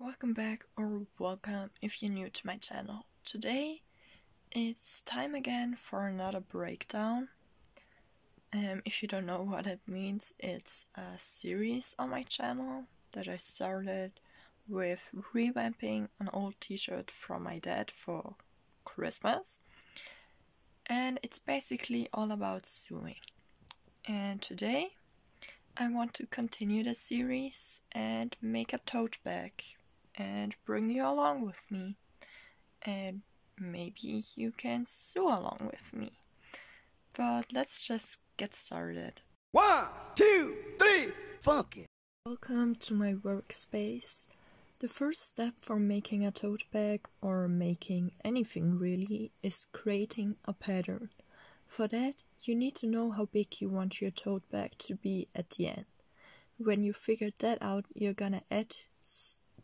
Welcome back, or welcome if you're new to my channel. Today it's time again for another breakdown. If you don't know what it means, it's a series on my channel that I started with revamping an old t-shirt from my dad for Christmas. And it's basically all about sewing. And today I want to continue the series and make a tote bag and bring you along with me, and maybe you can sew along with me. But let's just get started. 1, 2, 3, fuck it! Welcome to my workspace. The first step for making a tote bag, or making anything really, is creating a pattern. For that, you need to know how big you want your tote bag to be at the end. When you figured that out, you're gonna add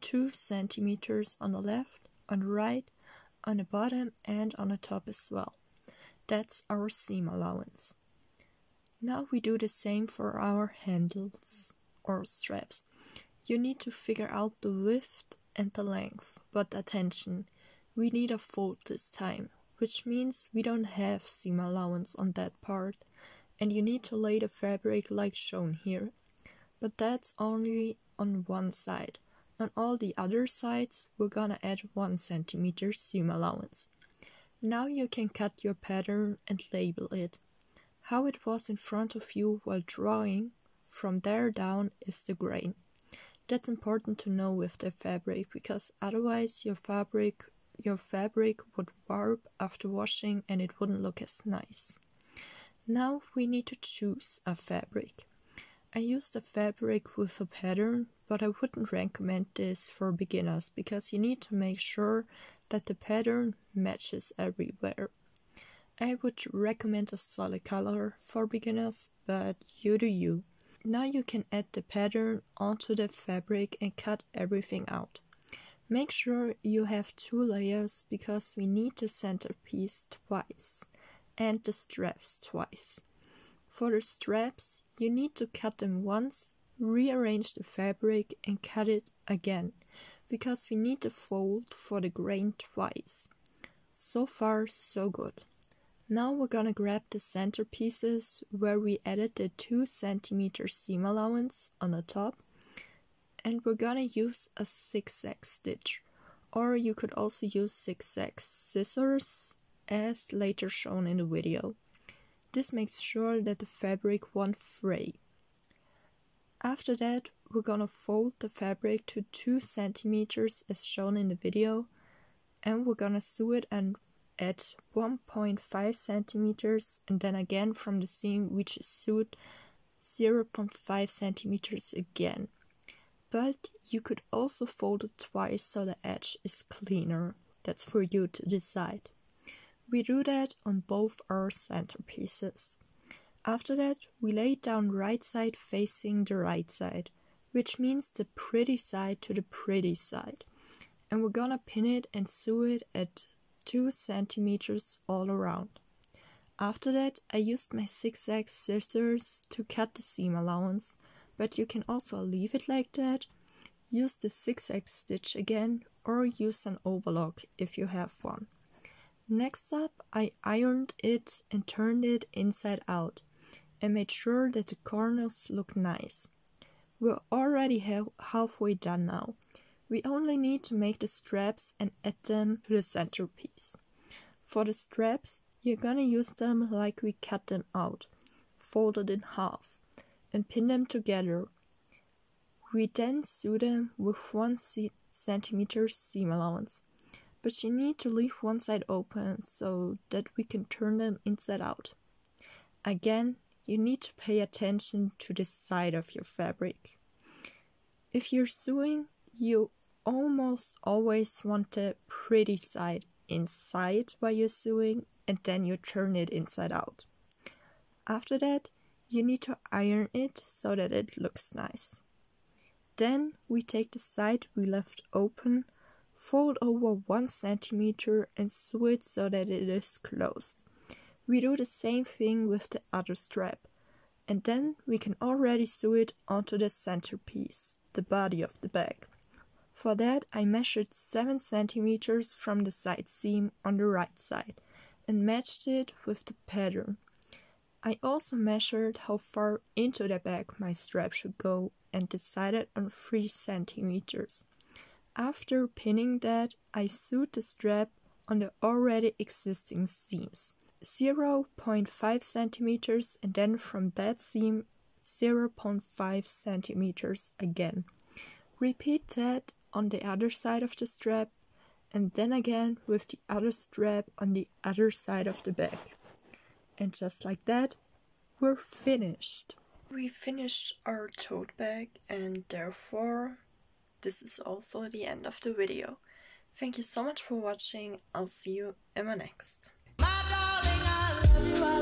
2 centimeters on the left, on the right, on the bottom and on the top as well. That's our seam allowance. Now we do the same for our handles or straps. You need to figure out the width and the length, but attention, we need a fold this time, which means we don't have seam allowance on that part, and you need to lay the fabric like shown here. But that's only on one side. On all the other sides, we're gonna add 1 centimeter seam allowance. Now you can cut your pattern and label it. How it was in front of you while drawing, from there down is the grain. That's important to know with the fabric, because otherwise your fabric would warp after washing and it wouldn't look as nice. Now we need to choose a fabric. I used a fabric with a pattern, but I wouldn't recommend this for beginners because you need to make sure that the pattern matches everywhere. I would recommend a solid color for beginners, but you do you. Now you can add the pattern onto the fabric and cut everything out. Make sure you have 2 layers because we need the centerpiece twice and the straps twice. For the straps, you need to cut them once, rearrange the fabric and cut it again, because we need to fold for the grain twice. So far, so good. Now we're gonna grab the centerpieces where we added the 2 centimeter seam allowance on the top, and we're gonna use a zigzag stitch, or you could also use zigzag scissors as later shown in the video. This makes sure that the fabric won't fray. After that, we're gonna fold the fabric to 2 centimeters as shown in the video, and we're gonna sew it at 1.5 centimeters, and then again from the seam we just sewed 0.5 centimeters again. But you could also fold it twice so the edge is cleaner. That's for you to decide. We do that on both our centerpieces. After that, we lay it down right side facing the right side, which means the pretty side to the pretty side. And we're gonna pin it and sew it at 2 centimeters all around. After that, I used my zigzag scissors to cut the seam allowance, but you can also leave it like that, use the zigzag stitch again, or use an overlock if you have one. Next up, I ironed it and turned it inside out and made sure that the corners look nice. We're already halfway done now. We only need to make the straps and add them to the centerpiece. For the straps, you're gonna use them like we cut them out, folded in half, and pin them together. We then sew them with 1 centimeter seam allowance. But you need to leave one side open so that we can turn them inside out. Again, you need to pay attention to the side of your fabric. If you're sewing, you almost always want the pretty side inside while you're sewing, and then you turn it inside out. After that, you need to iron it so that it looks nice. Then we take the side we left open, fold over 1 centimeter and sew it so that it is closed. We do the same thing with the other strap, and then we can already sew it onto the centerpiece, the body of the bag. For that I measured 7 centimeters from the side seam on the right side and matched it with the pattern. I also measured how far into the back my strap should go and decided on 3 centimeters. After pinning that, I sewed the strap on the already existing seams, 0.5 centimeters, and then from that seam 0.5 centimeters again. Repeat that on the other side of the strap and then again with the other strap on the other side of the back. And just like that, we're finished. We finished our tote bag and therefore this is also the end of the video. Thank you so much for watching. I'll see you in my next. My darling, I love you.